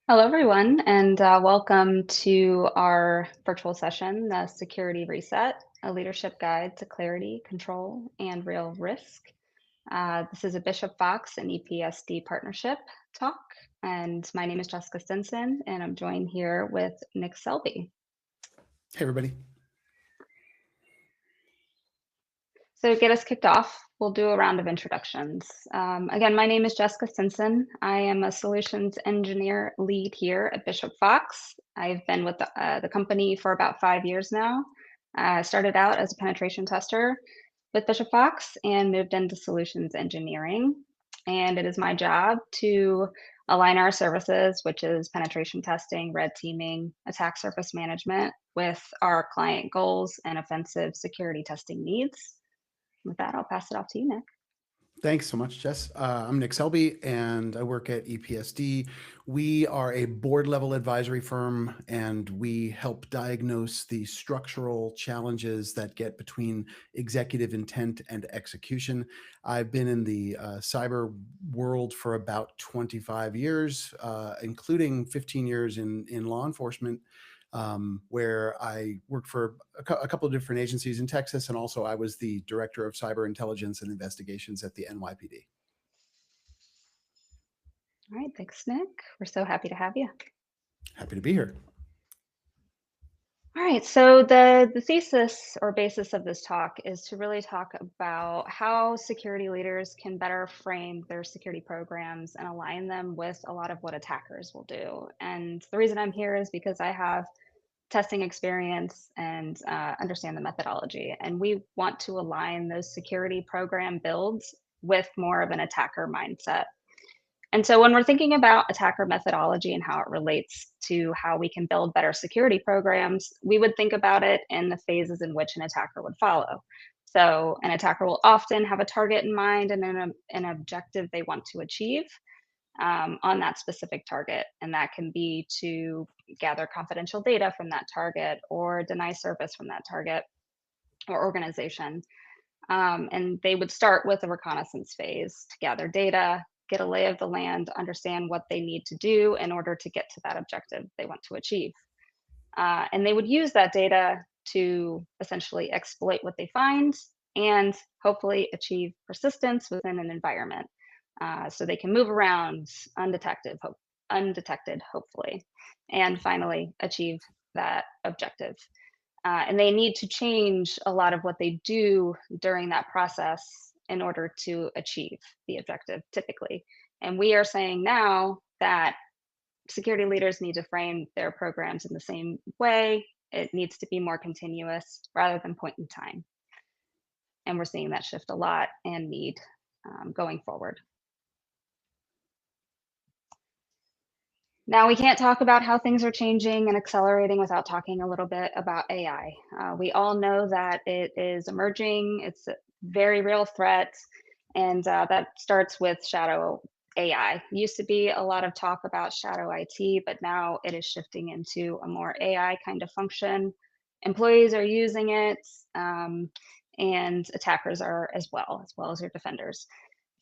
Hello, everyone, and welcome to our virtual session, the Security Reset, a leadership guide to clarity, control, and real risk. This is a Bishop Fox and EPSD partnership talk, and my name is Jessica Stinson, and I'm joined here with Nick Selby. Hey, everybody. So to get us kicked off, we'll do a round of introductions. Again, my name is Jessica Stinson. I am a solutions engineer lead here at Bishop Fox. I've been with the company for about 5 years now. I started out as a penetration tester with Bishop Fox and moved into solutions engineering. And it is my job to align our services, which is penetration testing, red teaming, attack surface management, with our client goals and offensive security testing needs. With that, I'll pass it off to you, Nick. Thanks so much, Jess. I'm Nick Selby, and I work at EPSD. We are a board-level advisory firm, and we help diagnose the structural challenges that get between executive intent and execution. I've been in the cyber world for about 25 years, including 15 years in law enforcement. Where I worked for a couple of different agencies in Texas, and also I was the director of cyber intelligence and investigations at the NYPD. All right, thanks, Nick. We're so happy to have you. Happy to be here. All right, so the thesis or basis of this talk is to really talk about how security leaders can better frame their security programs and align them with a lot of what attackers will do. And the reason I'm here is because I have testing experience and understand the methodology. And we want to align those security program builds with more of an attacker mindset. And so when we're thinking about attacker methodology and how it relates to how we can build better security programs, we would think about it in the phases in which an attacker would follow. So an attacker will often have a target in mind and an objective they want to achieve on that specific target. And that can be to gather confidential data from that target or deny service from that target or organization. And they would start with a reconnaissance phase to gather data, get a lay of the land, understand what they need to do in order to get to that objective they want to achieve. And they would use that data to essentially exploit what they find and hopefully achieve persistence within an environment. So they can move around undetected, hopefully, and finally achieve that objective. And they need to change a lot of what they do during that process in order to achieve the objective, typically. And we are saying now that security leaders need to frame their programs in the same way. It needs to be more continuous rather than point in time. And we're seeing that shift a lot and need going forward. Now, we can't talk about how things are changing and accelerating without talking a little bit about AI. We all know that it is emerging, it's a very real threat, and that starts with shadow AI. Used to be a lot of talk about shadow IT, but now it is shifting into a more AI kind of function. Employees are using it, and attackers are as well as your defenders.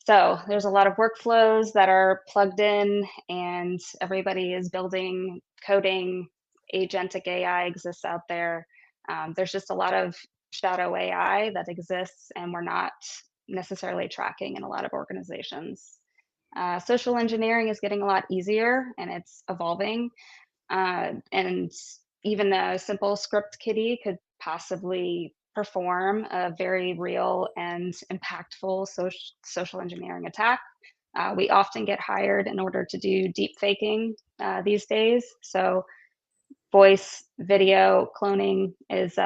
So there's a lot of workflows that are plugged in, and everybody is building, coding, agentic AI exists out there. There's just a lot of shadow AI that exists, and we're not necessarily tracking in a lot of organizations. Social engineering is getting a lot easier, and it's evolving. And even a simple script kiddie could possibly perform a very real and impactful social engineering attack. We often get hired in order to do deep faking these days. So voice, video cloning is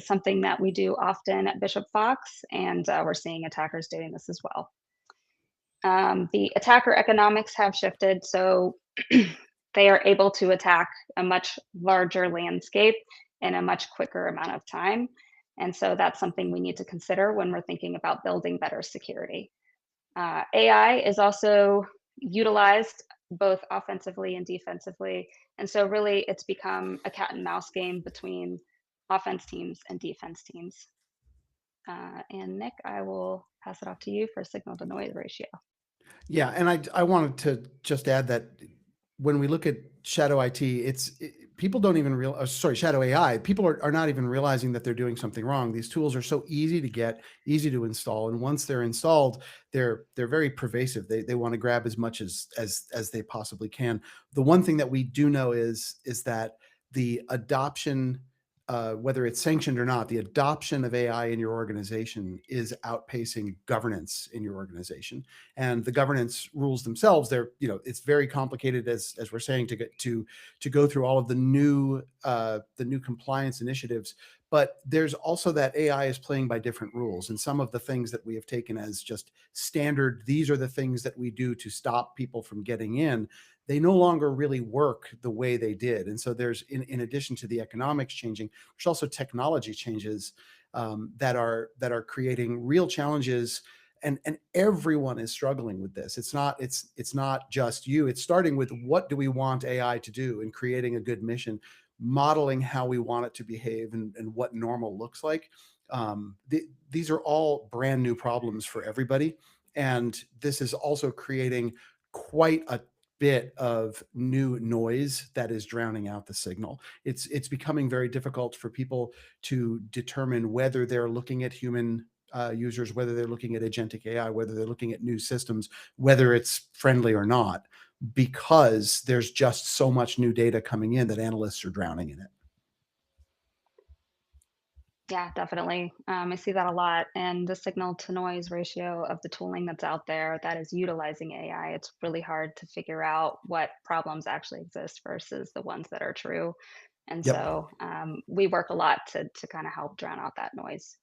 something that we do often at Bishop Fox, and we're seeing attackers doing this as well. The attacker economics have shifted, so they are able to attack a much larger landscape in a much quicker amount of time. And so that's something we need to consider when we're thinking about building better security. AI is also utilized both offensively and defensively. And so really it's become a cat and mouse game between offense teams and defense teams. And Nick, I will pass it off to you for signal to noise ratio. Yeah, and I wanted to just add that when we look at shadow IT, people don't even realize, sorry, shadow AI, people are not even realizing that they're doing something wrong. These tools are so easy to get, easy to install. And once they're installed, they're very pervasive. They want to grab as much as they possibly can. The one thing that we do know is that the adoption, whether it's sanctioned or not, the adoption of AI in your organization is outpacing governance in your organization. And the governance rules themselves, it's very complicated, as we're saying, to get to go through all of the new compliance initiatives. But there's also that AI is playing by different rules, and some of the things that we have taken as just standard, these are the things that we do to stop people from getting in, they no longer really work the way they did. And so there's, in addition to the economics changing, there's also technology changes that are creating real challenges. And everyone is struggling with this. It's not just you. It's starting with, what do we want AI to do, and creating a good mission, modeling how we want it to behave, and what normal looks like. These are all brand new problems for everybody. And this is also creating quite a bit of new noise that is drowning out the signal. It's becoming very difficult for people to determine whether they're looking at human users, whether they're looking at agentic AI, whether they're looking at new systems, whether it's friendly or not, because there's just so much new data coming in that analysts are drowning in it. Yeah, definitely. I see that a lot. And the signal to noise ratio of the tooling that's out there that is utilizing AI, it's really hard to figure out what problems actually exist versus the ones that are true. And Yep. so we work a lot to kind of help drown out that noise.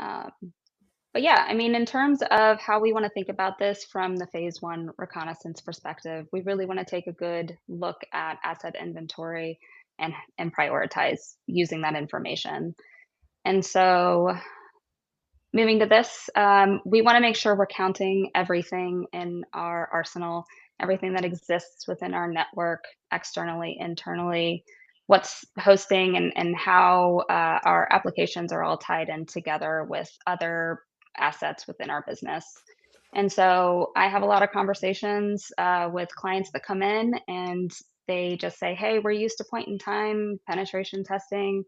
Um, but yeah, I mean, in terms of how we want to think about this from the phase one reconnaissance perspective, we really want to take a good look at asset inventory and prioritize using that information. And so moving to this, we want to make sure we're counting everything in our arsenal, everything that exists within our network, externally, internally, what's hosting, and how our applications are all tied in together with other assets within our business. And so I have a lot of conversations with clients that come in and they just say, hey, we're used to point in time penetration testing,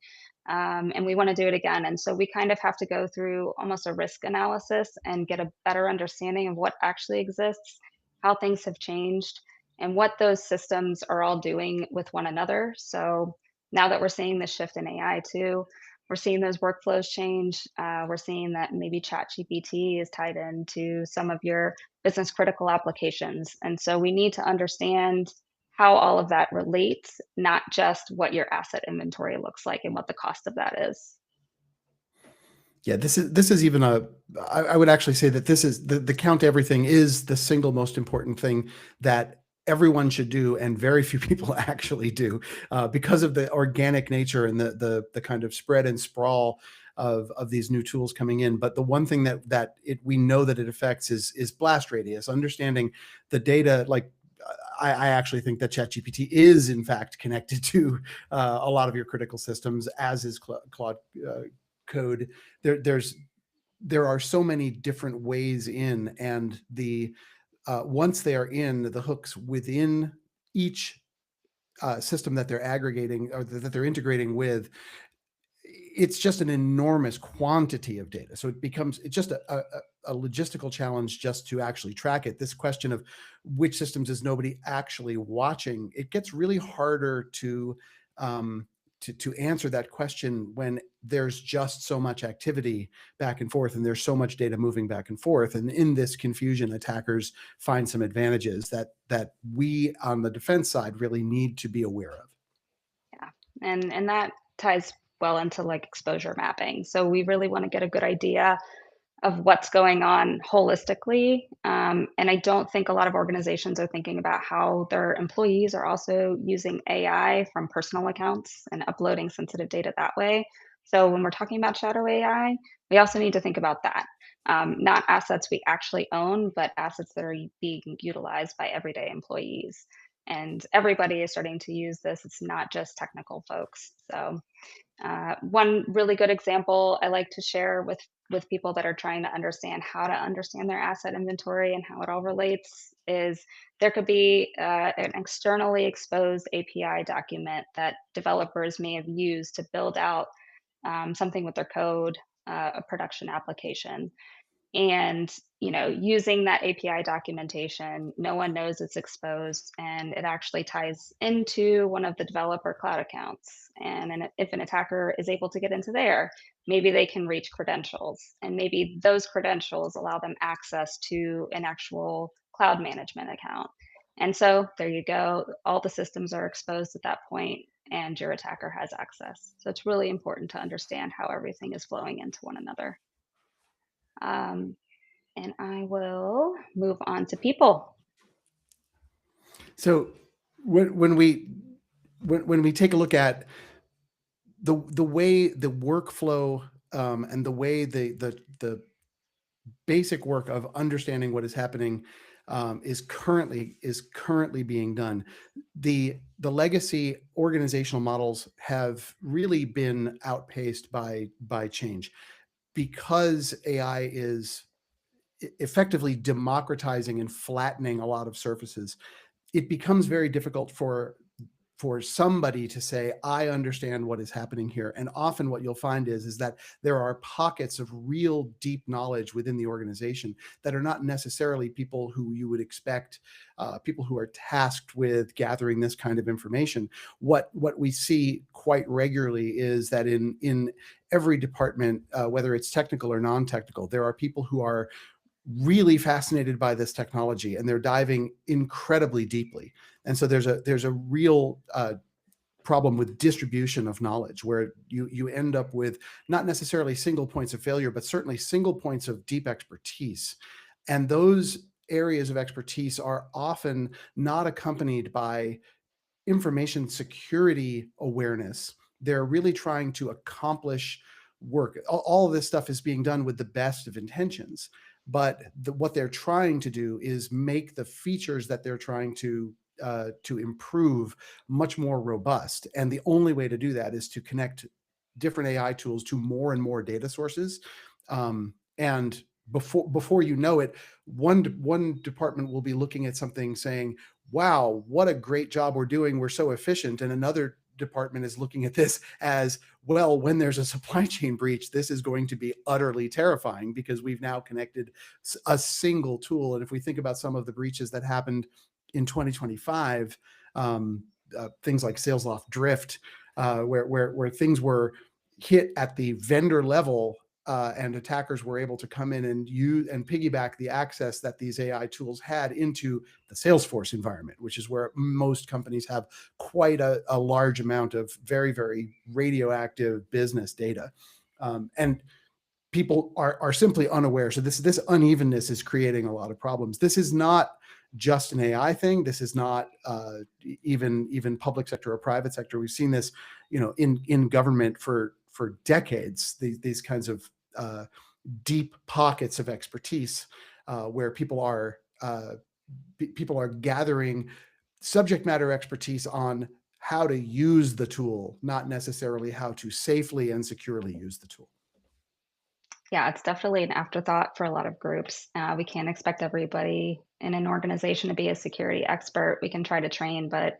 and we want to do it again. And so we kind of have to go through almost a risk analysis and get a better understanding of what actually exists, how things have changed, and what those systems are all doing with one another. So now that we're seeing the shift in AI too, we're seeing those workflows change. We're seeing that maybe ChatGPT is tied into some of your business critical applications. And so we need to understand how all of that relates, not just what your asset inventory looks like and what the cost of that is. Yeah, this is even I would actually say that this is the count everything is the single most important thing that everyone should do, and very few people actually do, because of the organic nature and the kind of spread and sprawl of these new tools coming in. But the one thing we know that it affects is blast radius, understanding the data. Like, I actually think that ChatGPT is in fact connected to a lot of your critical systems, as is Claude code. There's there are so many different ways in, and once they are in, the hooks within each system that they're aggregating or that they're integrating with, it's just an enormous quantity of data. So it's just a logistical challenge just to actually track it. This question of which systems is nobody actually watching, it gets really harder um, to answer that question when there's just so much activity back and forth, and there's so much data moving back and forth. And in this confusion, attackers find some advantages that we on the defense side really need to be aware of. Yeah. And that ties well into like exposure mapping. So we really want to get a good idea of what's going on holistically. And I don't think a lot of organizations are thinking about how their employees are also using AI from personal accounts and uploading sensitive data that way. So when we're talking about shadow AI, we also need to think about that. Not assets we actually own, but assets that are being utilized by everyday employees. And everybody is starting to use this. It's not just technical folks. So one really good example I like to share with people that are trying to understand how to understand their asset inventory and how it all relates is there could be an externally exposed API document that developers may have used to build out something with their code, a production application. And using that API documentation, no one knows it's exposed, and it actually ties into one of the developer cloud accounts. And if an attacker is able to get into there, maybe they can reach credentials, and maybe those credentials allow them access to an actual cloud management account. And so there you go, all the systems are exposed at that point, and your attacker has access. So it's really important to understand how everything is flowing into one another. um, and I will move on to people. So when we take a look at the way the workflow, and the way the basic work of understanding what is happening, is currently being done. The legacy organizational models have really been outpaced by change, because AI is effectively democratizing and flattening a lot of surfaces. It becomes very difficult for somebody to say, I understand what is happening here. And often what you'll find is that there are pockets of real deep knowledge within the organization that are not necessarily people who you would expect, people who are tasked with gathering this kind of information. What we see quite regularly is that in every department, whether it's technical or non-technical, there are people who are really fascinated by this technology, and they're diving incredibly deeply. And so there's a real problem with distribution of knowledge, where you end up with not necessarily single points of failure, but certainly single points of deep expertise. And those areas of expertise are often not accompanied by information security awareness. They're really trying to accomplish work. All of this stuff is being done with the best of intentions, but what they're trying to do is make the features that they're trying to improve much more robust. And the only way to do that is to connect different AI tools to more and more data sources. And before you know it, one department will be looking at something saying, wow, what a great job we're doing, we're so efficient. And another department is looking at this as, well, when there's a supply chain breach, this is going to be utterly terrifying, because we've now connected a single tool. And if we think about some of the breaches that happened in 2025, things like Salesloft drift, where things were hit at the vendor level, and attackers were able to come in and use and piggyback the access that these AI tools had into the Salesforce environment, which is where most companies have quite a large amount of very, very radioactive business data. And people are simply unaware. So this unevenness is creating a lot of problems. This is not just an AI thing. This is not even public sector or private sector. We've seen this, in government for decades. These kinds of deep pockets of expertise, where people are gathering subject matter expertise on how to use the tool, not necessarily how to safely and securely use the tool. Yeah, it's definitely an afterthought for a lot of groups. We can't expect everybody in an organization to be a security expert. We can try to train, but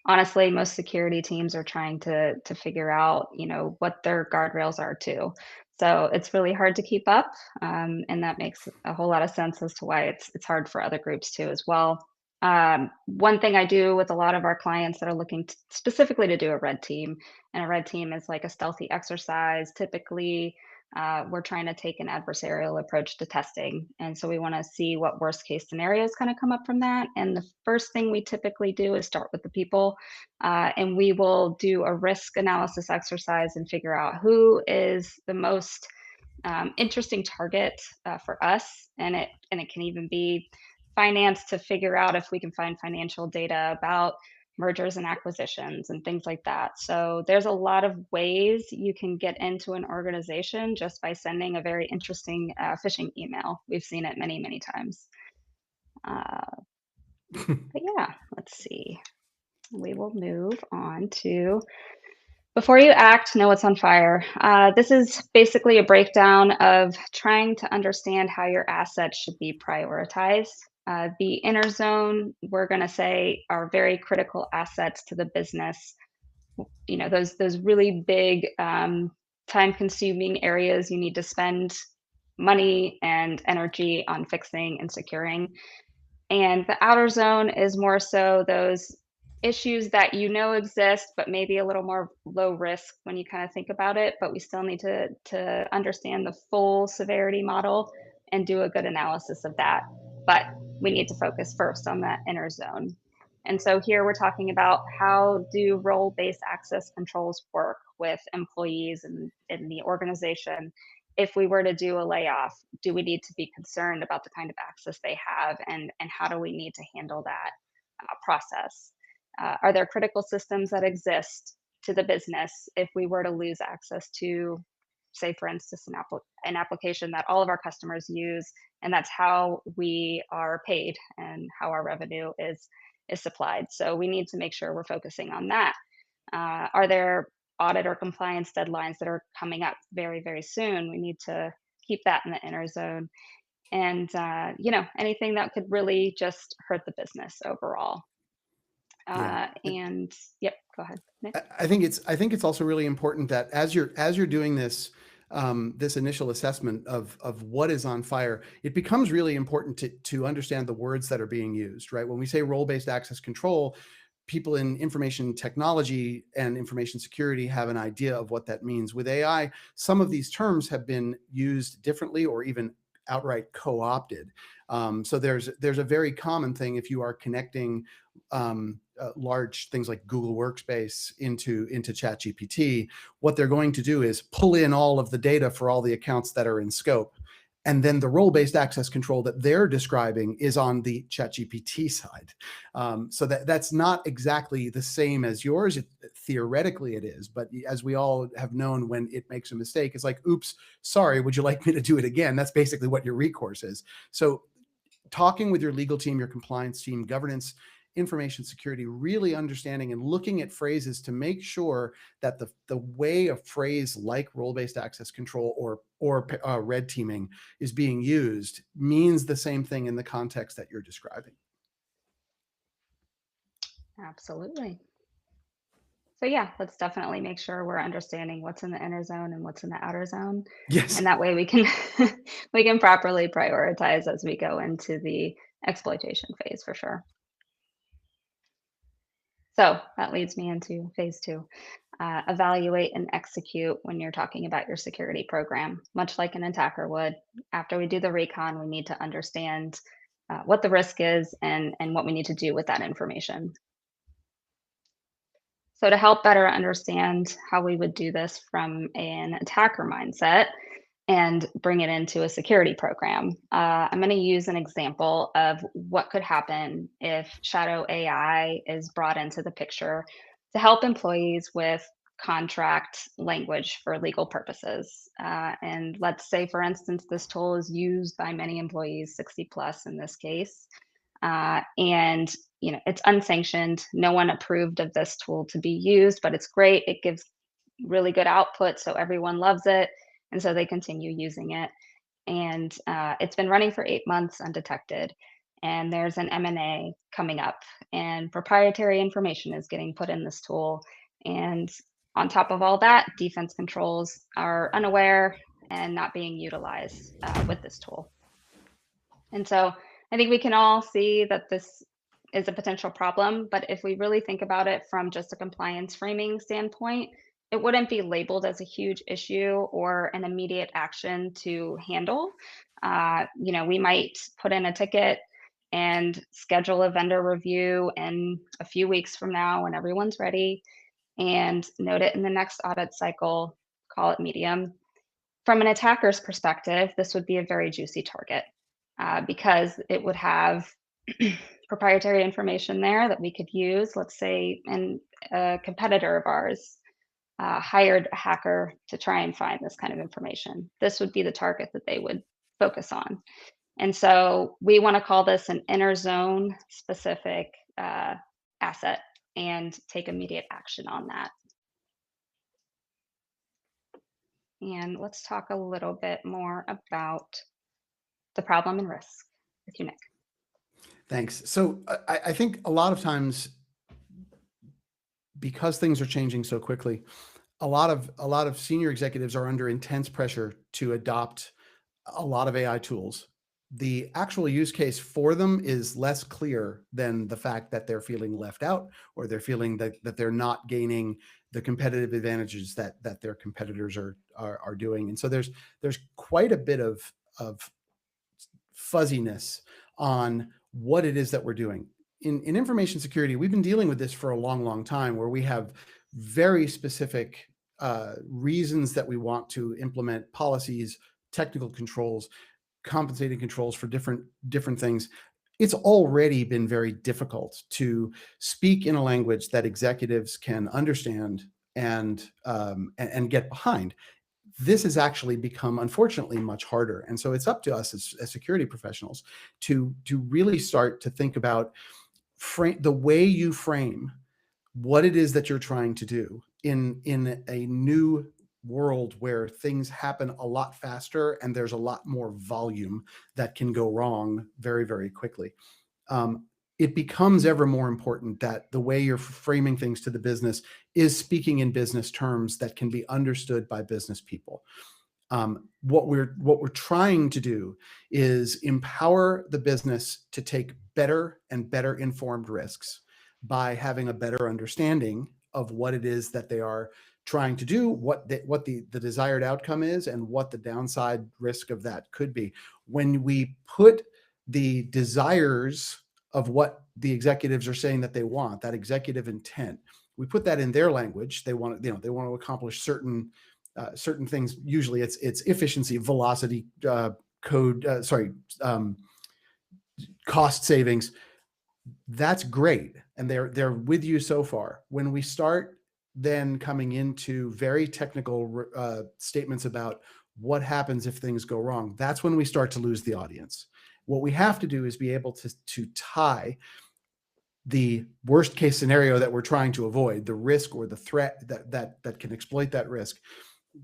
honestly, most security teams are trying to figure out, what their guardrails are too. So it's really hard to keep up, and that makes a whole lot of sense as to why it's hard for other groups too as well. One thing I do with a lot of our clients that are looking specifically to do a red team, and a red team is like a stealthy exercise. Typically, we're trying to take an adversarial approach to testing. And so we want to see what worst case scenarios kind of come up from that. And the first thing we typically do is start with the people. And we will do a risk analysis exercise and figure out who is the most interesting target for us. And it can even be finance, to figure out if we can find financial data about mergers and acquisitions and things like that. So there's a lot of ways you can get into an organization just by sending a very interesting phishing email. We've seen it many, many times. Uh, But yeah, let's see. We will move on to before you act, know what's on fire. This is basically a breakdown of trying to understand how your assets should be prioritized. The inner zone, we're going to say, are very critical assets to the business. You know, those really big, time-consuming areas you need to spend money and energy on fixing and securing. And the outer zone is more so those issues that you know exist, but maybe a little more low risk when you kind of think about it. But we still need to understand the full severity model and do a good analysis of that. But we need to focus first on that inner zone. And so here we're talking about how do role-based access controls work with employees in the organization. If we were to do a layoff, do we need to be concerned about the kind of access they have, and how do we need to handle that process? Are there critical systems that exist to the business if we were to lose access to, say, for instance, an application that all of our customers use, and that's how we are paid and how our revenue is supplied? So we need to make sure we're focusing on that. Are there audit or compliance deadlines that are coming up very, very soon? We need to keep that in the inner zone. And, anything that could really just hurt the business overall. Yeah. And yep, go ahead, Nick. I think it's also really important that as you're doing this, this initial assessment of what is on fire, it becomes really important to understand the words that are being used, right? When we say role-based access control, people in information technology and information security have an idea of what that means. With AI, some of these terms have been used differently or even outright co-opted. So there's a very common thing if you are connecting large things like Google Workspace into ChatGPT. What they're going to do is pull in all of the data for all the accounts that are in scope. And then the role-based access control that they're describing is on the ChatGPT side. So that's not exactly the same as yours. Theoretically, it is, but as we all have known, when it makes a mistake, it's like, "Oops, sorry. Would you like me to do it again?" That's basically what your recourse is. So, talking with your legal team, your compliance team, governance, information security, really understanding and looking at phrases to make sure that the way a phrase like role-based access control or red teaming is being used means the same thing in the context that you're describing. Absolutely. So yeah, let's definitely make sure we're understanding what's in the inner zone and what's in the outer zone. Yes. And that way we can we can properly prioritize as we go into the exploitation phase for sure. So that leads me into phase two. Evaluate and execute when you're talking about your security program, much like an attacker would. After we do the recon, we need to understand what the risk is and what we need to do with that information. So, to help better understand how we would do this from an attacker mindset and bring it into a security program, I'm going to use an example of what could happen if shadow AI is brought into the picture to help employees with contract language for legal purposes. And let's say, for instance, this tool is used by many employees, 60 plus in this case. And it's unsanctioned. No one approved of this tool to be used, but it's great. It gives really good output, so everyone loves it, and so they continue using it. And it's been running for 8 months undetected. And there's an M&A coming up, and proprietary information is getting put in this tool. And on top of all that, defense controls are unaware and not being utilized with this tool. And so I think we can all see that this is a potential problem, but if we really think about it from just a compliance framing standpoint, it wouldn't be labeled as a huge issue or an immediate action to handle. We might put in a ticket and schedule a vendor review in a few weeks from now when everyone's ready and note it in the next audit cycle, call it medium. From an attacker's perspective, this would be a very juicy target because it would have proprietary information there that we could use. Let's say, and a competitor of ours hired a hacker to try and find this kind of information. This would be the target that they would focus on. And so we want to call this an inner zone specific asset and take immediate action on that. And let's talk a little bit more about the problem and risk with you, Nick. Thanks. So I think a lot of times, because things are changing so quickly, a lot of senior executives are under intense pressure to adopt a lot of AI tools. The actual use case for them is less clear than the fact that they're feeling left out, or they're feeling that they're not gaining the competitive advantages that their competitors are doing. And so there's quite a bit of fuzziness on what it is that we're doing. In information security, we've been dealing with this for a long time, where we have very specific reasons that we want to implement policies, technical controls, compensating controls for different things. It's already been very difficult to speak in a language that executives can understand and get behind. This has actually become, unfortunately, much harder. And so it's up to us as security professionals to really start to think about the way you frame what it is that you're trying to do in a new world where things happen a lot faster and there's a lot more volume that can go wrong very quickly. It becomes ever more important that the way you're framing things to the business is speaking in business terms that can be understood by business people. What we're trying to do is empower the business to take better and better informed risks by having a better understanding of what it is that they are trying to do, what the desired outcome is, and what the downside risk of that could be. When we put the desires of what the executives are saying that they want, that executive intent, we put that in their language. They want to accomplish certain things. Usually it's efficiency, velocity, cost savings. That's great, and they're with you so far. When we start then coming into very technical statements about what happens if things go wrong, that's when we start to lose the audience. What we have to do is be able to tie the worst case scenario that we're trying to avoid, the risk or the threat that can exploit that risk.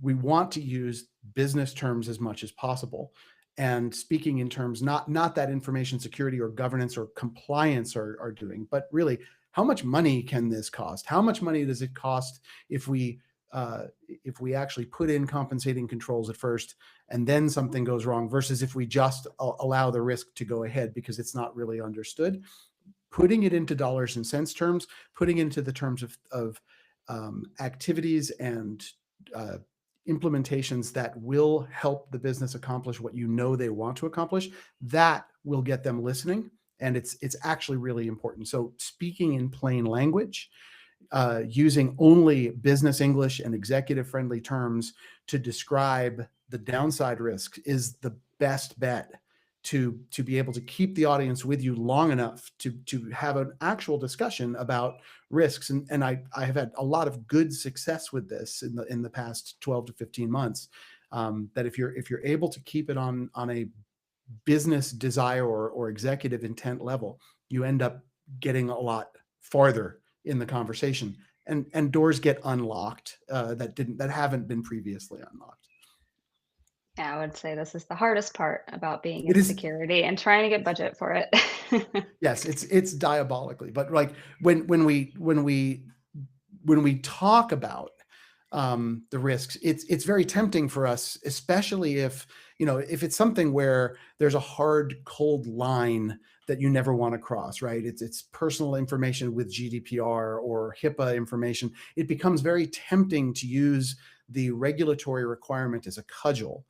We want to use business terms as much as possible, and speaking in terms not that information security or governance or compliance are doing, but really, how much money can this cost? How much money does it cost if we actually put in compensating controls at first and then something goes wrong, versus if we just allow the risk to go ahead because it's not really understood? Putting it into dollars and cents terms, putting into the terms of activities and implementations that will help the business accomplish what you know they want to accomplish, that will get them listening. And it's actually really important. So speaking in plain language, using only business English and executive friendly terms to describe the downside risk is the best bet to be able to keep the audience with you long enough to have an actual discussion about risks. And I have had a lot of good success with this in the past 12 to 15 months. That if you're able to keep it on a business desire or executive intent level, you end up getting a lot farther in the conversation, and doors get unlocked that haven't been previously unlocked. Yeah, I would say this is the hardest part about being It in is. security and trying to get budget for it. Yes, it's diabolically, but like when we talk about the risks, it's very tempting for us, especially if it's something where there's a hard, cold line that you never want to cross, right? It's personal information with GDPR or HIPAA information. It becomes very tempting to use the regulatory requirement as a cudgel.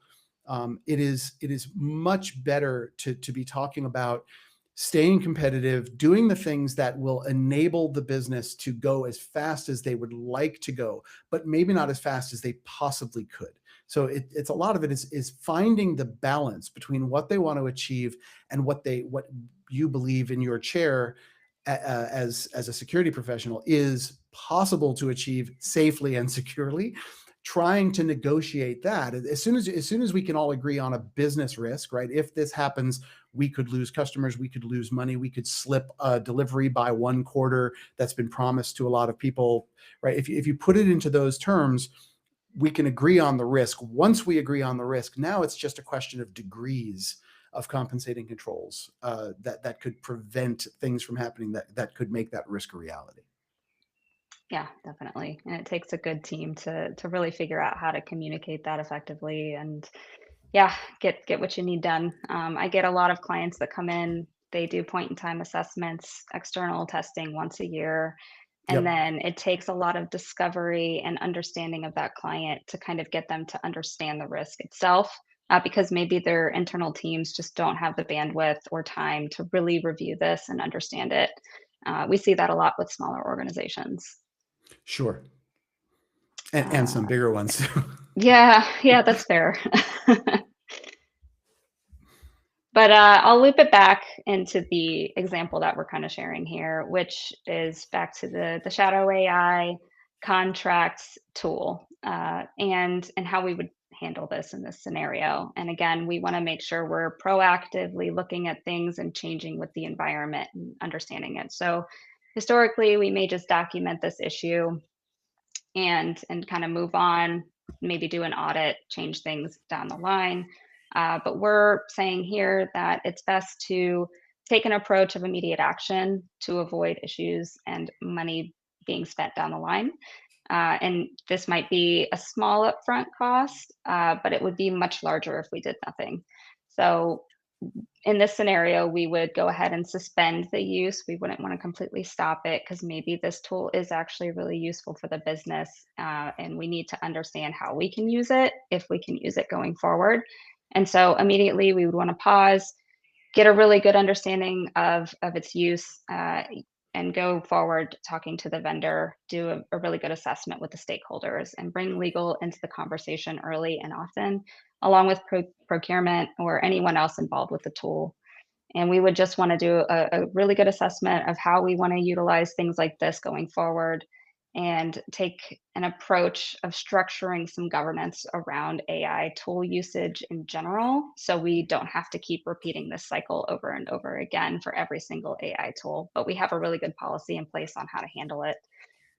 It is much better to be talking about staying competitive, doing the things that will enable the business to go as fast as they would like to go, but maybe not as fast as they possibly could. So it's a lot of it is finding the balance between what they want to achieve and what you believe in your chair as a security professional is possible to achieve safely and securely. trying to negotiate that as soon as we can all agree on a business risk, right? If this happens, we could lose customers, we could lose money, we could slip a delivery by 1 quarter that's been promised to a lot of people, right? If you put it into those terms, we can agree on the risk. Once we agree on the risk, now it's just a question of degrees of compensating controls that could prevent things from happening that could make that risk a reality. Yeah, definitely. And it takes a good team to really figure out how to communicate that effectively and yeah, get what you need done. I get a lot of clients that come in, they do point in time assessments, external testing once a year, and Yep. then it takes a lot of discovery and understanding of that client to kind of get them to understand the risk itself, because maybe their internal teams just don't have the bandwidth or time to really review this and understand it. We see that a lot with smaller organizations. Sure. And some Uh, bigger ones. yeah, yeah, that's fair. But I'll loop it back into the example that we're kind of sharing here, which is back to the shadow AI contracts tool, and how we would handle this in this scenario. And again, we want to make sure we're proactively looking at things and changing with the environment and understanding it. So historically, we may just document this issue and kind of move on, maybe do an audit, change things down the line. But we're saying here that it's best to take an approach of immediate action to avoid issues and money being spent down the line. And this might be a small upfront cost, but it would be much larger if we did nothing. So in this scenario, we would go ahead and suspend the use. We wouldn't want to completely stop it because maybe this tool is actually really useful for the business, and we need to understand how we can use it, if we can use it going forward. And so immediately we would want to pause, get a really good understanding of its use, and go forward talking to the vendor, do a really good assessment with the stakeholders, and bring legal into the conversation early and often, along with procurement or anyone else involved with the tool. And we would just want to do a really good assessment of how we want to utilize things like this going forward and take an approach of structuring some governance around AI tool usage in general. So we don't have to keep repeating this cycle over and over again for every single AI tool, but we have a really good policy in place on how to handle it.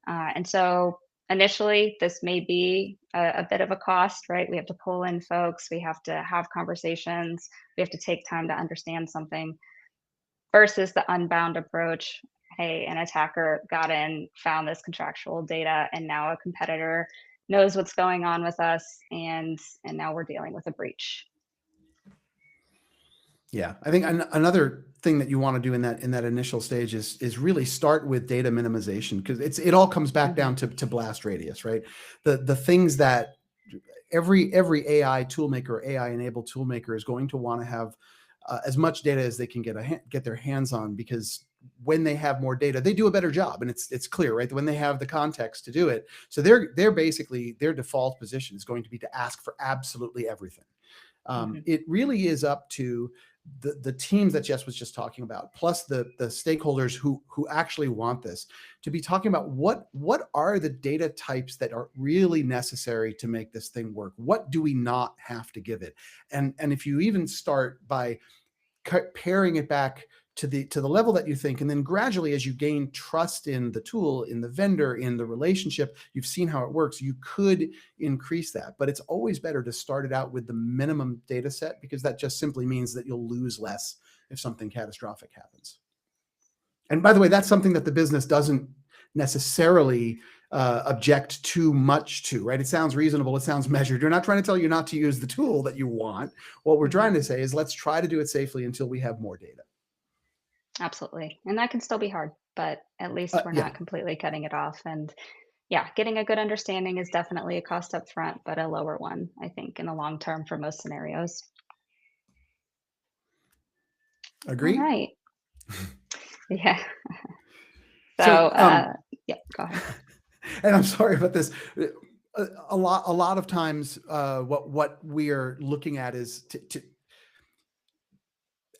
And so initially, this may be a bit of a cost, right? We have to pull in folks, we have to have conversations, we have to take time to understand something versus the unbound approach. Hey, an attacker got in, found this contractual data, and now a competitor knows what's going on with us, and now we're dealing with a breach. Yeah, I think another thing that you want to do in that initial stage is really start with data minimization, because it all comes back Mhm. down to blast radius, right? The things that every AI toolmaker, AI enabled toolmaker is going to want to have as much data as they can get their hands on, because when they have more data, they do a better job, and it's clear, right? When they have the context to do it, so they're basically, their default position is going to be to ask for absolutely everything. Mhm. It really is up to the teams that Jess was just talking about, plus the stakeholders who actually want this, to be talking about what are the data types that are really necessary to make this thing work. What do we not have to give it? And if you even start by paring it back to the level that you think, and then gradually, as you gain trust in the tool, in the vendor, in the relationship, you've seen how it works, you could increase that. But it's always better to start it out with the minimum data set, because that just simply means that you'll lose less if something catastrophic happens. And by the way, that's something that the business doesn't necessarily object too much to, right? It sounds reasonable, it sounds measured. You're not trying to tell you not to use the tool that you want. What we're trying Mhm. to say is, let's try to do it safely until we have more data. Absolutely. And that can still be hard, but at least we're Yeah, not completely cutting it off. And yeah, getting a good understanding is definitely a cost up front, but a lower one, I think, in the long term for most scenarios. All agree. right. Yeah. So, So, yeah, go ahead. and I'm sorry about this. A lot of times, what we are looking at is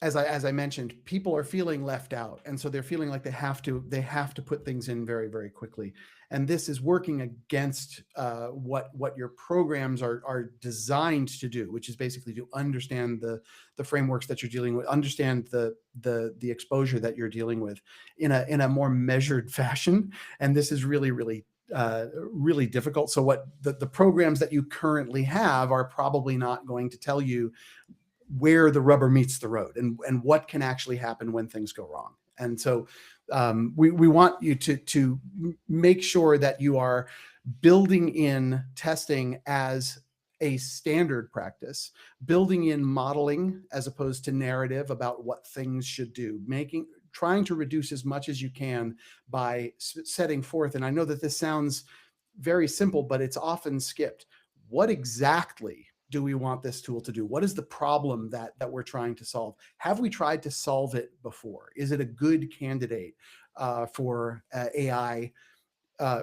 as I mentioned, people are feeling left out, and so they're feeling like they have to put things in very very quickly, and this is working against what your programs are designed to do, which is basically to understand the frameworks that you're dealing with, understand the exposure that you're dealing with in a more measured fashion, and this is really really difficult. So what the programs that you currently have are probably not going to tell you where the rubber meets the road and what can actually happen when things go wrong. And so we want you to make sure that you are building in testing as a standard practice, building in modeling as opposed to narrative about what things should do, trying to reduce as much as you can by setting forth. And I know that this sounds very simple, but it's often skipped. What exactly do we want this tool to do? What is the problem that we're trying to solve? Have we tried to solve it before? Is it a good candidate for AI,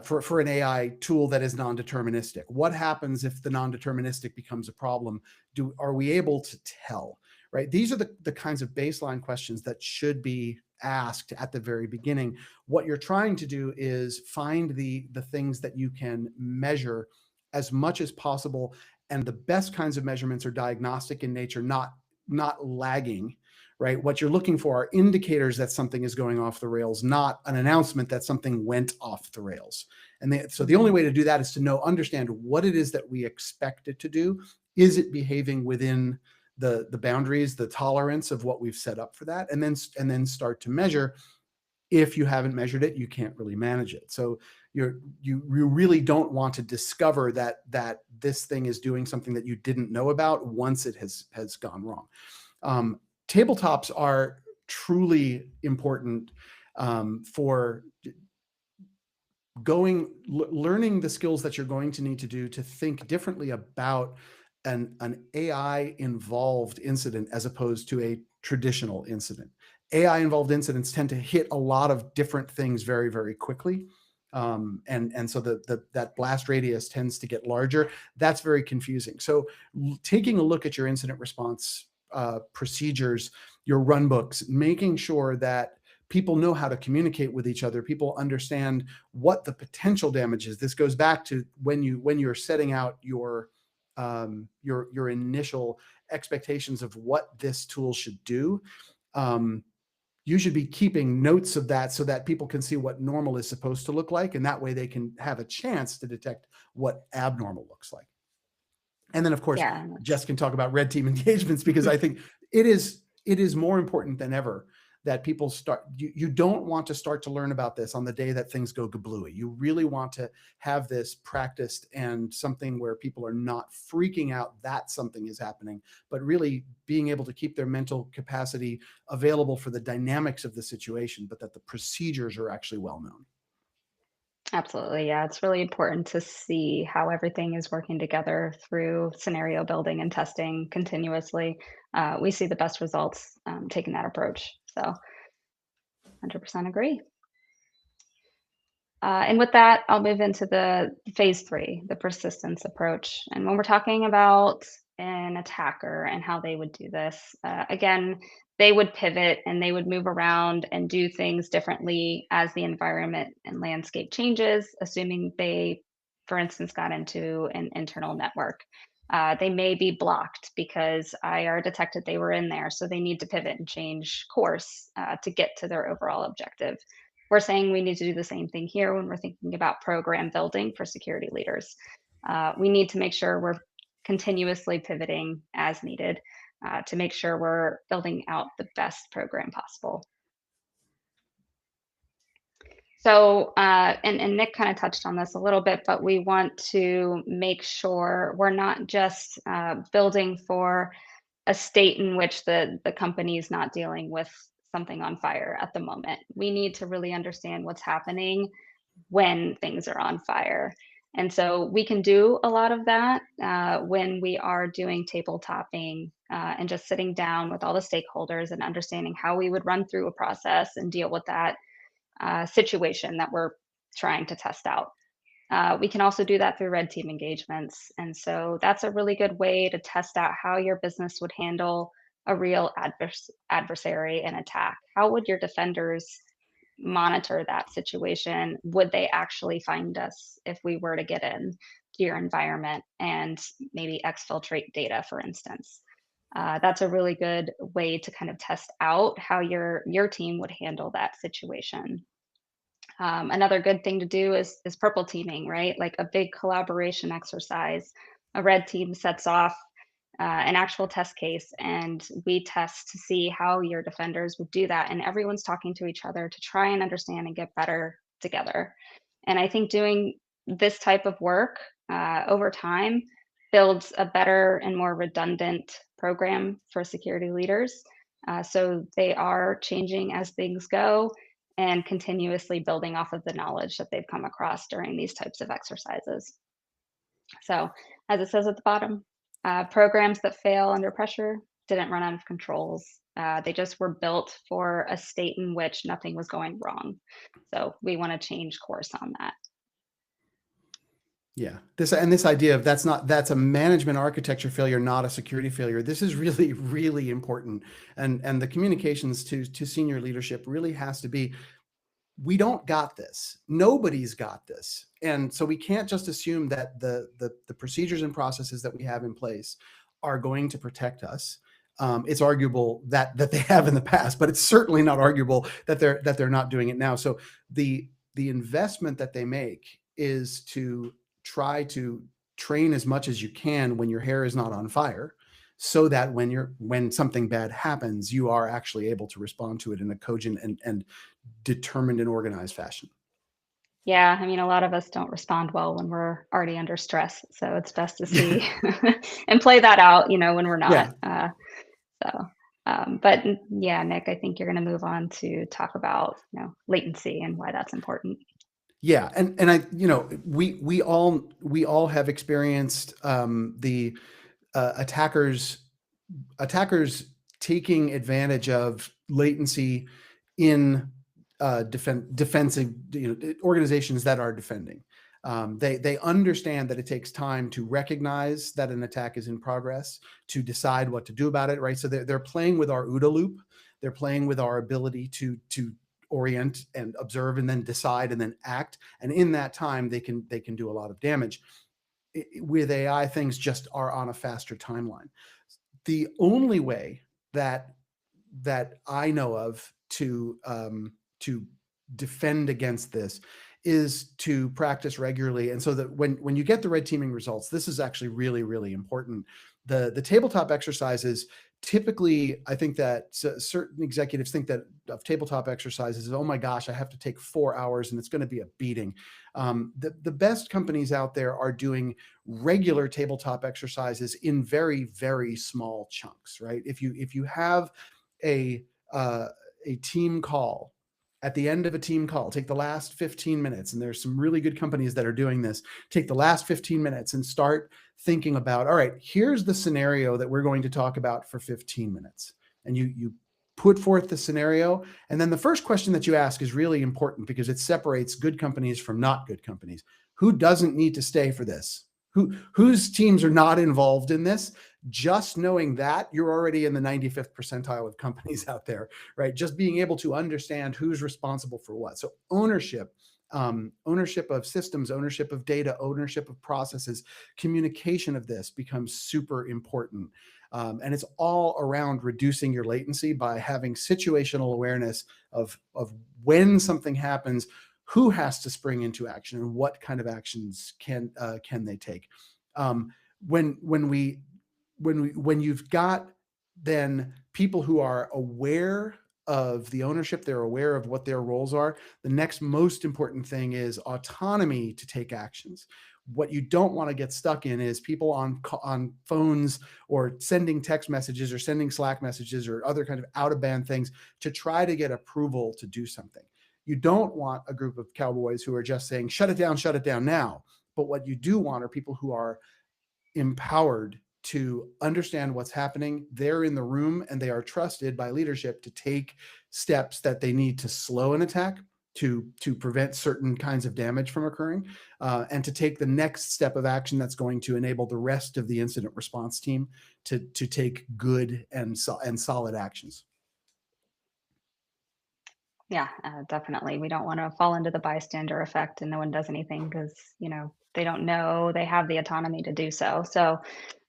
for an AI tool that is non-deterministic? What happens if the non-deterministic becomes a problem? Are we able to tell? Right? These are the kinds of baseline questions that should be asked at the very beginning. What you're trying to do is find the things that you can measure as much as possible, and the best kinds of measurements are diagnostic in nature, not lagging. Right? What you're looking for are indicators that something is going off the rails, not an announcement that something went off the rails. And so the only way to do that is to understand what it is that we expect it to do. Is it behaving within the boundaries, the tolerance of what we've set up for that? And then start to measure. If you haven't measured it, you can't really manage it. So you really don't want to discover that this thing is doing something that you didn't know about once it has gone wrong. Tabletops are truly important for learning the skills that you're going to need to do to think differently about an AI involved incident as opposed to a traditional incident. AI involved incidents tend to hit a lot of different things very, very quickly. And so that blast radius tends to get larger. That's very confusing. So taking a look at your incident response procedures, your run books, making sure that people know how to communicate with each other, people understand what the potential damage is. This goes back to when you're setting out your initial expectations of what this tool should do. You should be keeping notes of that so that people can see what normal is supposed to look like, and that way they can have a chance to detect what abnormal looks like. And then, of course, Yeah. Jess can talk about red team engagements, because I think it is more important than ever that people start. You don't want to start to learn about this on the day that things go kablooey. You really want to have this practiced and something where people are not freaking out that something is happening, but really being able to keep their mental capacity available for the dynamics of the situation, but that the procedures are actually well known. Absolutely. Yeah. It's really important to see how everything is working together through scenario building and testing continuously. We see the best results taking that approach. So 100% agree. And with that, I'll move into the phase three, the persistence approach. And when we're talking about an attacker and how they would do this, again, they would pivot and they would move around and do things differently as the environment and landscape changes, assuming they, for instance, got into an internal network. They may be blocked because IR detected they were in there, so they need to pivot and change course to get to their overall objective. We're saying we need to do the same thing here when we're thinking about program building for security leaders. We need to make sure we're continuously pivoting as needed to make sure we're building out the best program possible. So, and Nick kind of touched on this a little bit, but we want to make sure we're not just building for a state in which the company is not dealing with something on fire at the moment. We need to really understand what's happening when things are on fire. And so we can do a lot of that when we are doing tabletopping and just sitting down with all the stakeholders and understanding how we would run through a process and deal with that situation that we're trying to test out. We can also do that through red team engagements. And so that's a really good way to test out how your business would handle a real adversary and attack, how would your defenders monitor that situation? Would they actually find us if we were to get in to your environment and maybe exfiltrate data, for instance? That's a really good way to kind of test out how your team would handle that situation. Another good thing to do is purple teaming, right? Like a big collaboration exercise. A red team sets off an actual test case, and we test to see how your defenders would do that. And everyone's talking to each other to try and understand and get better together. And I think doing this type of work over time builds a better and more redundant program for security leaders. So they are changing as things go and continuously building off of the knowledge that they've come across during these types of exercises. So, as it says at the bottom, programs that fail under pressure didn't run out of controls. They just were built for a state in which nothing was going wrong. So, we want to change course on that. Yeah, this idea of that's a management architecture failure, not a security failure. This is really, really important, and the communications to senior leadership really has to be, we don't got this. Nobody's got this, and so we can't just assume that the procedures and processes that we have in place are going to protect us. It's arguable that they have in the past, but it's certainly not arguable that they're not doing it now. So the investment that they make is to try to train as much as you can when your hair is not on fire, so that when something bad happens, you are actually able to respond to it in a cogent and determined and organized fashion. Yeah, I mean, a lot of us don't respond well when we're already under stress. So it's best to see and play that out, when we're not. Yeah. So, but yeah, Nick, I think you're going to move on to talk about, latency and why that's important. Yeah, and I, we all have experienced the attackers taking advantage of latency in defensive organizations that are defending. They understand that it takes time to recognize that an attack is in progress, to decide what to do about it, right? So they're playing with our OODA loop. They're playing with our ability to orient and observe and then decide and then act. And in that time, they can do a lot of damage. With AI, things just are on a faster timeline. The only way that I know of to defend against this is to practice regularly. And so that when you get the red teaming results, this is actually really, really important. The tabletop exercises, typically, I think that certain executives think that of tabletop exercises, oh my gosh, I have to take 4 hours and it's going to be a beating. The best companies out there are doing regular tabletop exercises in very, very small chunks, right? If you have a team call, at the end of a team call, take the last 15 minutes, and there's some really good companies that are doing this, take the last 15 minutes and start thinking about, all right, here's the scenario that we're going to talk about for 15 minutes. And you put forth the scenario. And then the first question that you ask is really important because it separates good companies from not good companies. Who doesn't need to stay for this? Whose teams are not involved in this? Just knowing that, you're already in the 95th percentile of companies out there, right? Just being able to understand who's responsible for what. So ownership of systems, ownership of data, ownership of processes, communication of this becomes super important. And it's all around reducing your latency by having situational awareness of when something happens, who has to spring into action, and what kind of actions can they take. When you've got then people who are aware of the ownership, they're aware of what their roles are, the next most important thing is autonomy to take actions. What you don't want to get stuck in is people on phones or sending text messages or sending Slack messages or other kind of out of band things to try to get approval to do something. You don't want a group of cowboys who are just saying, shut it down now. But what you do want are people who are empowered to understand what's happening. They're in the room and they are trusted by leadership to take steps that they need to slow an attack to prevent certain kinds of damage from occurring, and to take the next step of action that's going to enable the rest of the incident response team to take good and solid actions. Yeah, definitely. We don't want to fall into the bystander effect and no one does anything because, they don't know they have the autonomy to do so. So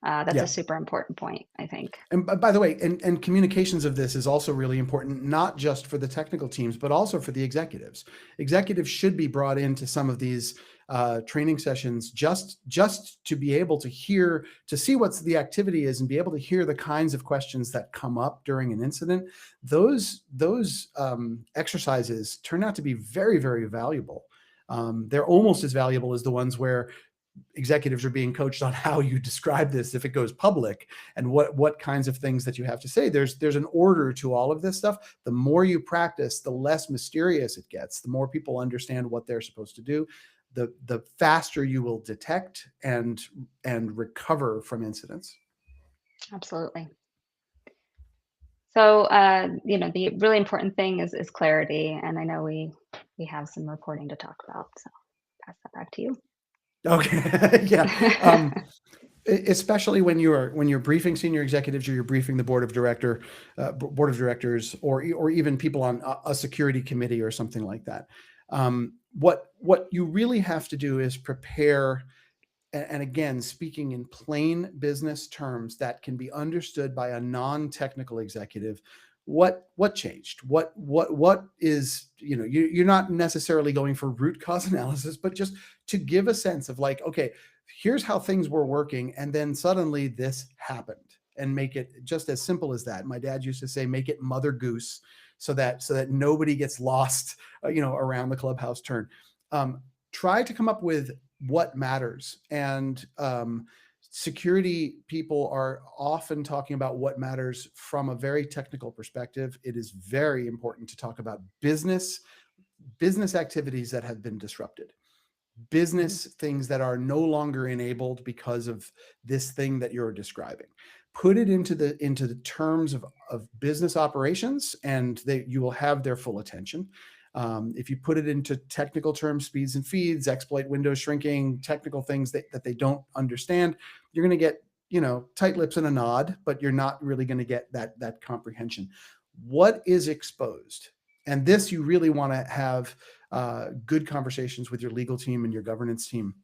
that's a Yeah. super important point, I think. And by the way, and communications of this is also really important, not just for the technical teams, but also for the executives. Executives should be brought into some of these training sessions just to be able to hear, to see what the activity is, and be able to hear the kinds of questions that come up during an incident. Those exercises turn out to be very, very valuable. They're almost as valuable as the ones where executives are being coached on how you describe this if it goes public, and what kinds of things that you have to say. There's an order to all of this stuff. The more you practice, the less mysterious it gets. The more people understand what they're supposed to do, the faster you will detect and recover from incidents. Absolutely. So, the really important thing is clarity, and I know we have some reporting to talk about. So, pass that back to you. Okay. Yeah. Especially when you're briefing senior executives, or you're briefing the board of directors, or even people on a security committee or something like that. What you really have to do is prepare, and again, speaking in plain business terms that can be understood by a non-technical executive. What changed? What is, you're not necessarily going for root cause analysis, but just to give a sense of, like, okay, here's how things were working, and then suddenly this happened, and make it just as simple as that. My dad used to say, make it Mother Goose, so that nobody gets lost, around the clubhouse turn. Try to come up with what matters. And security people are often talking about what matters from a very technical perspective. It is very important to talk about business activities that have been disrupted, Mhm. business things that are no longer enabled because of this thing that you're describing. Put it into the terms of business operations, and you will have their full attention. If you put it into technical terms, speeds and feeds, exploit window shrinking, technical things that they don't understand, you're going to get, tight lips and a nod, but you're not really going to get that comprehension. What is exposed? And this, you really want to have good conversations with your legal team and your governance team,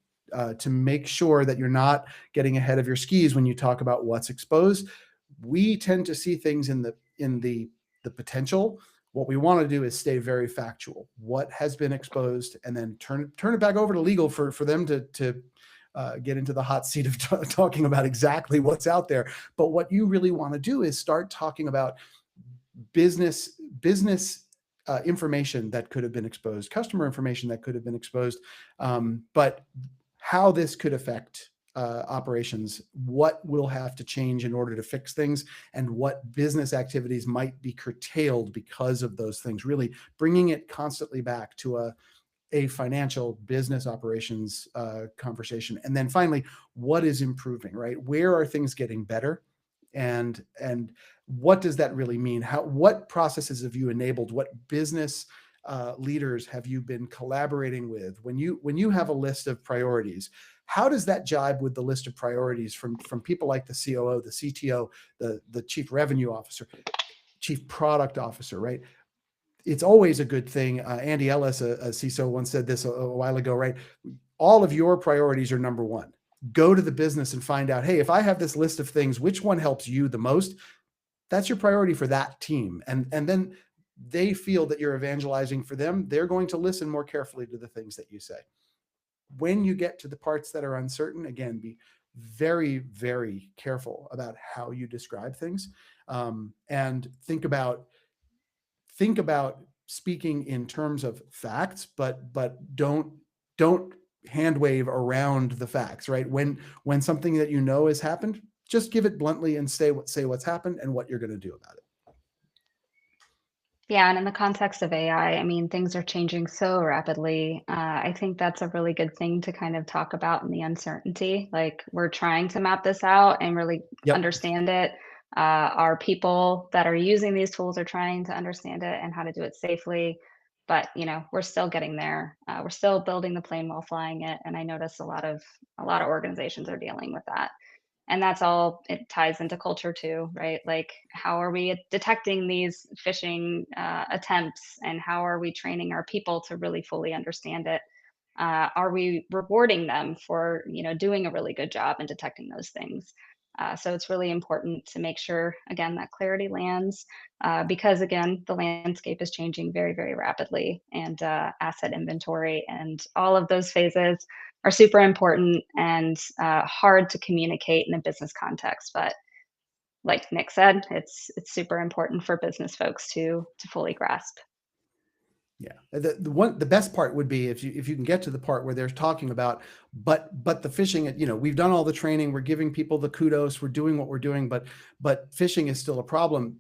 to make sure that you're not getting ahead of your skis when you talk about what's exposed. We tend to see things in the potential. What we want to do is stay very factual. What has been exposed, and then turn it back over to legal for them to get into the hot seat of talking about exactly what's out there. But what you really want to do is start talking about business information that could have been exposed, customer information that could have been exposed, but how this could affect operations, what will have to change in order to fix things, and what business activities might be curtailed because of those things. Really bringing it constantly back to a financial business operations conversation. And then finally, what is improving, right? Where are things getting better? And what does that really mean? What processes have you enabled? What business leaders have you been collaborating with? When you have a list of priorities, how does that jibe with the list of priorities from people like the COO, the CTO, the chief revenue officer, chief product officer, right? It's always a good thing. Andy Ellis, a CISO, once said this a while ago, right? All of your priorities are number one. Go to the business and find out, hey, if I have this list of things, which one helps you the most? That's your priority for that team. And then they feel that you're evangelizing for them. They're going to listen more carefully to the things that you say. When you get to the parts that are uncertain, again, be very, very careful about how you describe things, and think about speaking in terms of facts, but don't hand wave around the facts, right? When something that has happened, just give it bluntly and say what's happened and what you're going to do about it. Yeah, and in the context of AI, I mean, things are changing so rapidly. I think that's a really good thing to kind of talk about in the uncertainty. Like, we're trying to map this out and really Yep. understand it. Our people that are using these tools are trying to understand it and how to do it safely. but we're still getting there. We're still building the plane while flying it, and I notice a lot of organizations are dealing with that. And that's all, it ties into culture too, right? Like, how are we detecting these phishing attempts, and how are we training our people to really fully understand it? Are we rewarding them for doing a really good job in detecting those things? So it's really important to make sure, again, that clarity lands, because again, the landscape is changing very, very rapidly, and asset inventory and all of those phases are super important and hard to communicate in a business context. But like Nick said, it's super important for business folks to fully grasp. Yeah. The best part would be if you can get to the part where they're talking about, but the phishing, we've done all the training, we're giving people the kudos, we're doing what we're doing, but phishing is still a problem.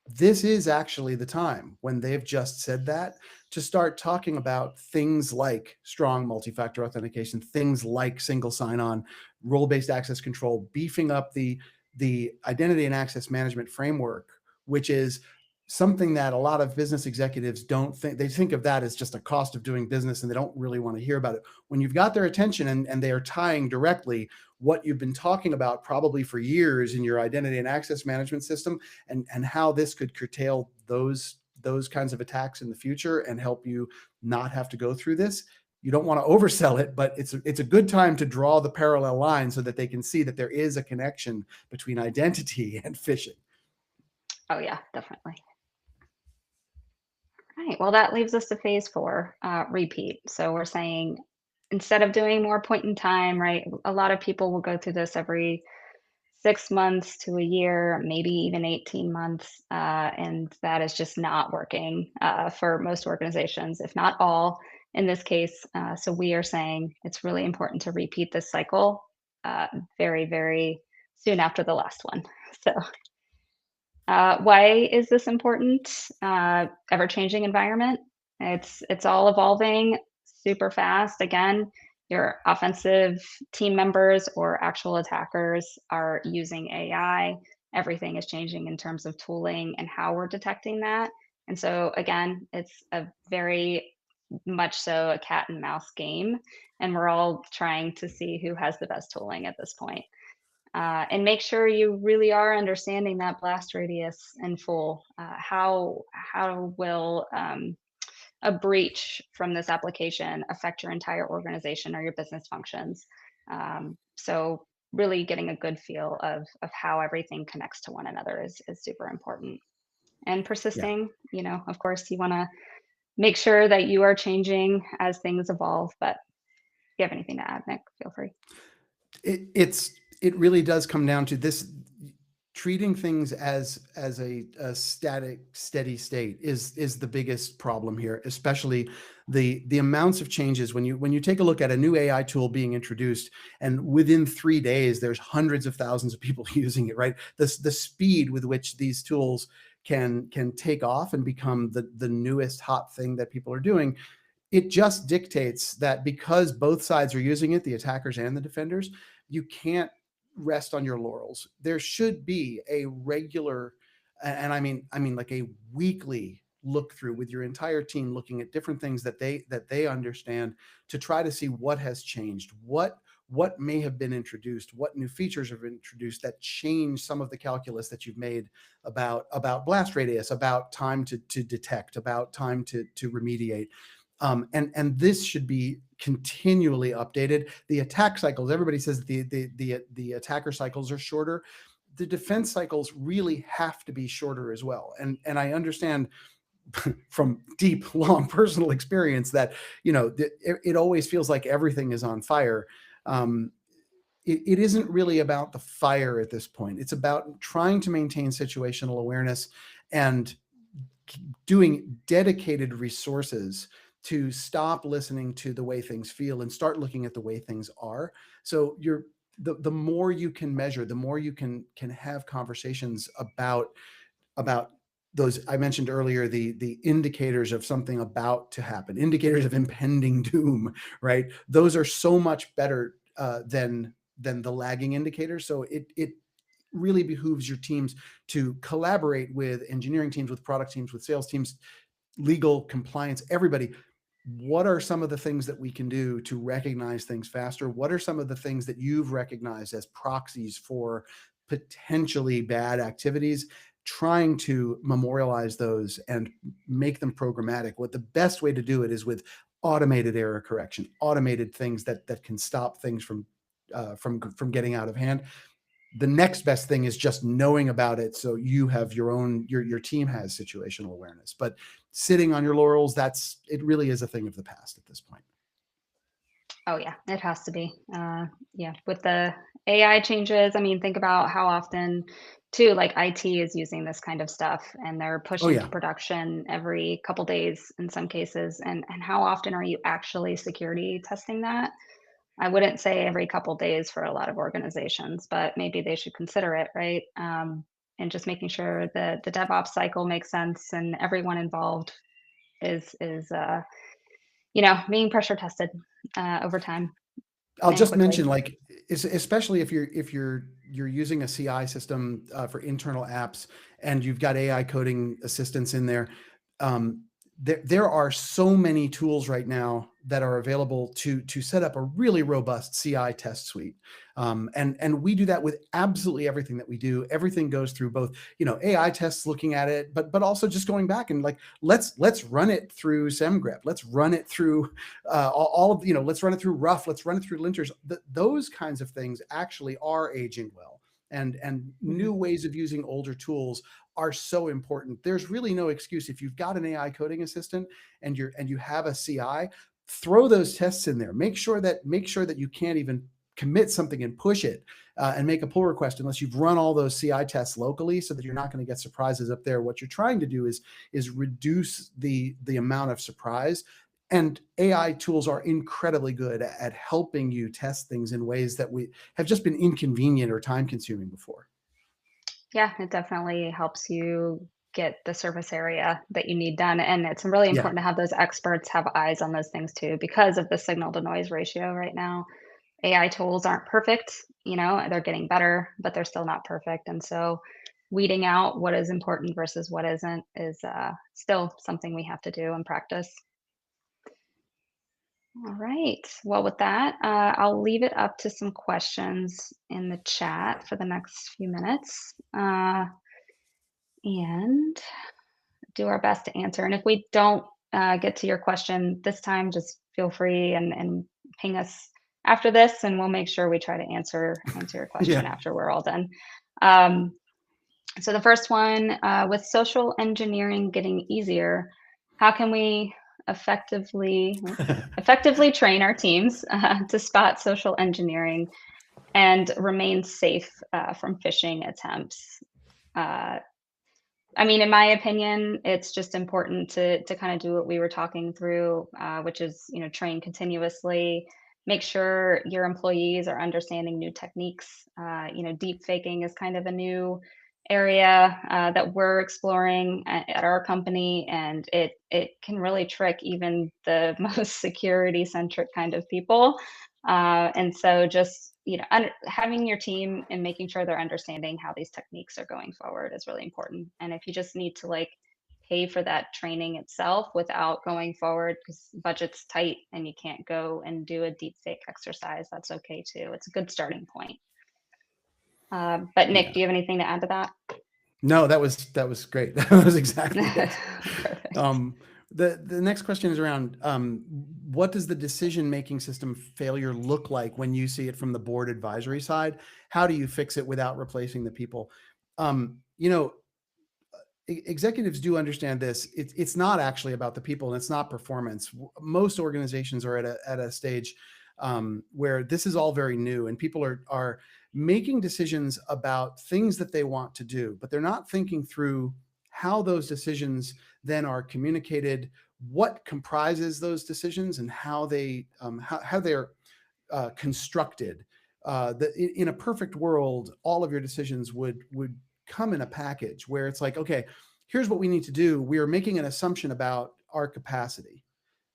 This is actually the time when they've just said that to start talking about things like strong multi-factor authentication, things like single sign-on, role-based access control, beefing up the identity and access management framework, which is something that a lot of business executives don't think. They think of that as just a cost of doing business, and they don't really want to hear about it. When you've got their attention, and they are tying directly what you've been talking about probably for years in your identity and access management system, and how this could curtail those kinds of attacks in the future and help you not have to go through this. You don't want to oversell it, but it's a good time to draw the parallel line so that they can see that there is a connection between identity and phishing. Oh yeah, definitely. Right. Well, that leaves us to phase four, repeat. So we're saying, instead of doing more point in time, right? A lot of people will go through this every 6 months to a year, maybe even 18 months. And that is just not working for most organizations, if not all in this case. So we are saying it's really important to repeat this cycle very, very soon after the last one. So why is this important? Ever-changing environment. It's all evolving super fast. Again, your offensive team members or actual attackers are using AI. Everything is changing in terms of tooling and how we're detecting that. And so again, it's a very much so a cat and mouse game, and we're all trying to see who has the best tooling at this point. And make sure you really are understanding that blast radius in full. How will a breach from this application affect your entire organization or your business functions? So really getting a good feel of how everything connects to one another is super important. And Yeah. persisting, of course, you want to make sure that you are changing as things evolve. But if you have anything to add, Nick, feel free. It really does come down to this: treating things as a static, steady state is the biggest problem here, especially the amounts of changes. When you take a look at a new AI tool being introduced, and within 3 days there's hundreds of thousands of people using it, right? The speed with which these tools can take off and become the newest hot thing that people are doing, it just dictates that because both sides are using it, the attackers and the defenders, you can't rest on your laurels. There should be a regular, and I mean like a weekly look through with your entire team, looking at different things that they understand, to try to see what has changed, what may have been introduced, what new features have been introduced that change some of the calculus that you've made about blast radius, about time to detect, about time to remediate. And this should be continually updated. The attack cycles, everybody says the attacker cycles are shorter. The defense cycles really have to be shorter as well. And I understand from deep, long personal experience that it always feels like everything is on fire. It isn't really about the fire at this point. It's about trying to maintain situational awareness and doing dedicated resources to stop listening to the way things feel and start looking at the way things are. So the more you can measure, the more you can have conversations about those I mentioned earlier, the indicators of something about to happen, indicators of impending doom, right? Those are so much better than the lagging indicators. So it really behooves your teams to collaborate with engineering teams, with product teams, with sales teams, legal compliance, everybody, what are some of the things that we can do to recognize things faster? What are some of the things that you've recognized as proxies for potentially bad activities? Trying to memorialize those and make them programmatic. What the best way to do it is with automated error correction, automated things that can stop things from getting out of hand. The next best thing is just knowing about it, so you have your team has situational awareness. But sitting on your laurels, it really is a thing of the past at this point. Oh yeah, it has to be. Yeah, with the AI changes, I mean, think about how often too, like IT is using this kind of stuff and they're Oh pushing to yeah. production every couple days in some cases. And how often are you actually security testing that? I wouldn't say every couple days for a lot of organizations, but maybe they should consider it, right? And just making sure that the DevOps cycle makes sense and everyone involved is being pressure tested over time I'll and just quickly. mention, like, especially if you're using a CI system for internal apps, and you've got AI coding assistants in there. Um, there are so many tools right now that are available to set up a really robust CI test suite, and we do that with absolutely everything that we do. Everything goes through both, AI tests, looking at it, but also just going back and, like, let's run it through SemGrep, let's run it through all of, let's run it through rough, let's run it through linters. Those kinds of things actually are aging well, and Mhm. new ways of using older tools are so important. There's really no excuse if you've got an AI coding assistant and you have a CI, throw those tests in there. Make sure that you can't even commit something and push it and make a pull request unless you've run all those CI tests locally, so that you're not going to get surprises up there. What you're trying to do is reduce the amount of surprise. And AI tools are incredibly good at helping you test things in ways that we have just been inconvenient or time consuming before. Yeah, it definitely helps you get the surface area that you need done, and it's really Yeah. important to have those experts have eyes on those things too because of the signal to noise ratio right now. AI tools aren't perfect, they're getting better, but they're still not perfect, and so weeding out what is important versus what isn't is, still something we have to do and practice. All right. Well, with that, I'll leave it up to some questions in the chat for the next few minutes, and do our best to answer. And if we don't get to your question this time, just feel free and ping us after this, and we'll make sure we try to answer your question Yeah. after we're all done. Um, so the first one, with social engineering getting easier, how can we effectively effectively train our teams to spot social engineering and remain safe from phishing attempts? Uh, I mean, in my opinion, it's just important to kind of do what we were talking through, which is, train continuously, make sure your employees are understanding new techniques. Deep faking is kind of a new area that we're exploring at our company, and it can really trick even the most security centric kind of people. And so just, having your team and making sure they're understanding how these techniques are going forward is really important. And if you just need to like pay for that training itself without going forward because budget's tight and you can't go and do a deep fake exercise, that's okay too. It's a good starting point. But Nick, Yeah. do you have anything to add to that? No, that was great. That was exactly it. Perfect. Um, the next question is around, what does the decision making system failure look like when you see it from the board advisory side? How do you fix it without replacing the people? Um, you know, Executives do understand this. It's not actually about the people, and it's not performance. Most organizations are at a stage where this is all very new, and people are making decisions about things that they want to do, but they're not thinking through how those decisions then are communicated, what comprises those decisions, and how they're constructed. In a perfect world, all of your decisions would come in a package where it's like, okay, here's what we need to do. We are making an assumption about our capacity.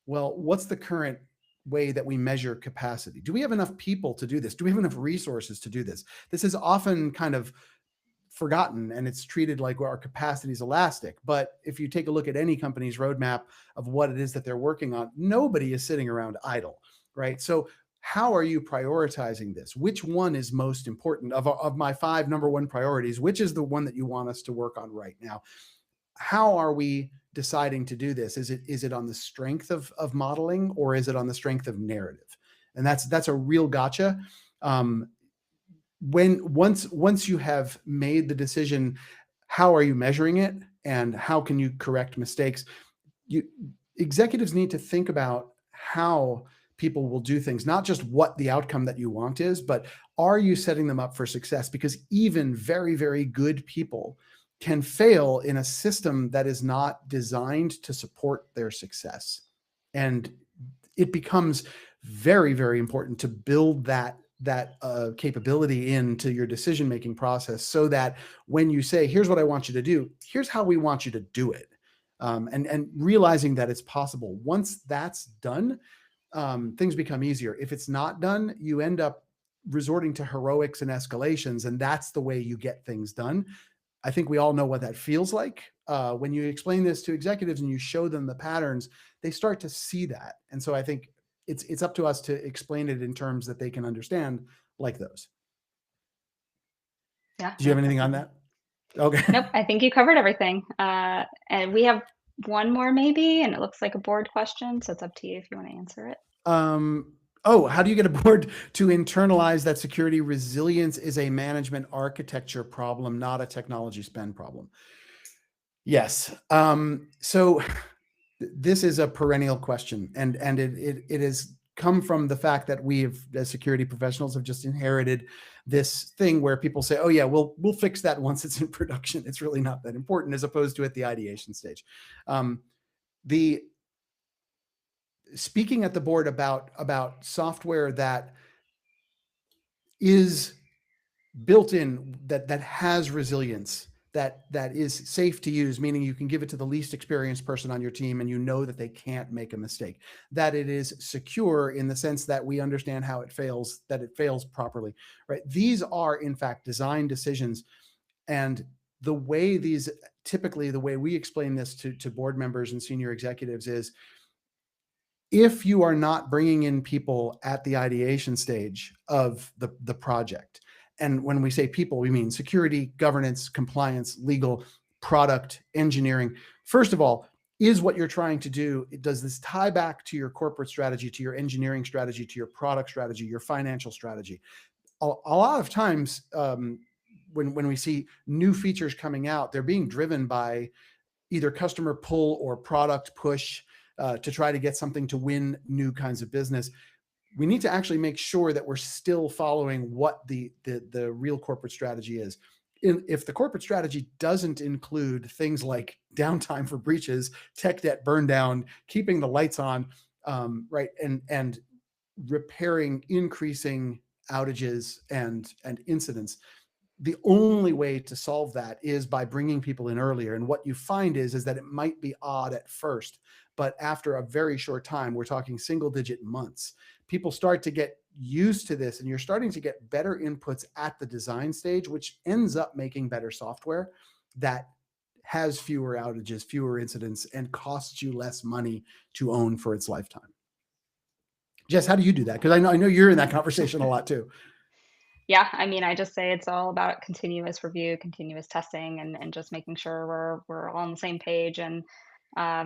Well, what's the current way that we measure capacity? Do we have enough people to do this? Do we have enough resources to do this? This is often kind of forgotten and it's treated like our capacity is elastic. But if you take a look at any company's roadmap of what it is that they're working on, nobody is sitting around idle, right? So how are you prioritizing this? Which one is most important of my 5 number one priorities? Which is the one that you want us to work on right now? How are we deciding to do this? Is it on the strength of modeling, or is it on the strength of narrative? And that's a real gotcha. Once you have made the decision, how are you measuring it, and how can you correct mistakes? Executives need to think about how people will do things, not just what the outcome that you want is, but are you setting them up for success? Because even very, very good people can fail in a system that is not designed to support their success. And it becomes very, very important to build that capability into your decision-making process, so that when you say, here's what I want you to do, here's how we want you to do it. And realizing that it's possible. Once that's done, things become easier. If it's not done, you end up resorting to heroics and escalations, and that's the way you get things done. I think we all know what that feels like. When you explain this to executives and you show them the patterns, they start to see that. And so I think it's up to us to explain it in terms that they can understand, like those. Yeah. Do you have anything on that? Okay. Nope, I think you covered everything. And we have one more maybe, and it looks like a board question, so it's up to you if you want to answer it. How do you get a board to internalize that security resilience is a management architecture problem, not a technology spend problem? Yes. So this is a perennial question, and it has come from the fact that we've, as security professionals, have just inherited this thing where people say, "Oh yeah, we'll fix that once it's in production. It's really not that important," as opposed to at the ideation stage. The Speaking at the board about software that is built in, that has resilience, that is safe to use, meaning you can give it to the least experienced person on your team and you know that they can't make a mistake, that it is secure in the sense that we understand how it fails, that it fails properly, right? These are in fact design decisions. And typically the way we explain this to board members and senior executives is, if you are not bringing in people at the ideation stage of the project, and when we say people, we mean security, governance, compliance, legal, product, engineering. First of all, is what you're trying to do, does this tie back to your corporate strategy, to your engineering strategy, to your product strategy, your financial strategy? A lot of times, when we see new features coming out, they're being driven by either customer pull or product push, to try to get something to win new kinds of business. We need to actually make sure that we're still following what the real corporate strategy is. If the corporate strategy doesn't include things like downtime for breaches, tech debt burn down, keeping the lights on, right, and repairing increasing outages and incidents, the only way to solve that is by bringing people in earlier. And what you find is that it might be odd at first, but after a very short time, we're talking single digit months, people start to get used to this, and you're starting to get better inputs at the design stage, which ends up making better software that has fewer outages, fewer incidents, and costs you less money to own for its lifetime. Jess, how do you do that? Because I know you're in that conversation a lot too. Yeah, I mean, I just say it's all about continuous review, continuous testing, and just making sure we're all on the same page. And uh,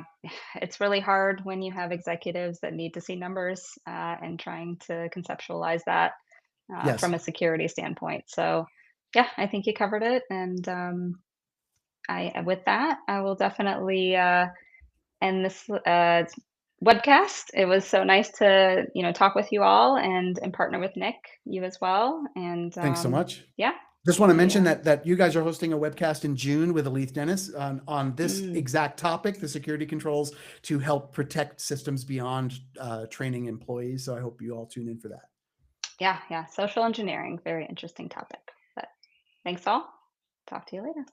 it's really hard when you have executives that need to see numbers, and trying to conceptualize that from Yes. a security standpoint. So, yeah, I think you covered it. And with that, I will definitely end this webcast. It was so nice to talk with you all, and partner with Nick, you as well. And Thanks so much. yeah, Just want to we mention that you guys are hosting a webcast in June with Elise Dennis on this mm, exact topic, the security controls to help protect systems beyond training employees. So I hope you all tune in for that. yeah, social engineering, very interesting topic. But thanks all. Talk to you later.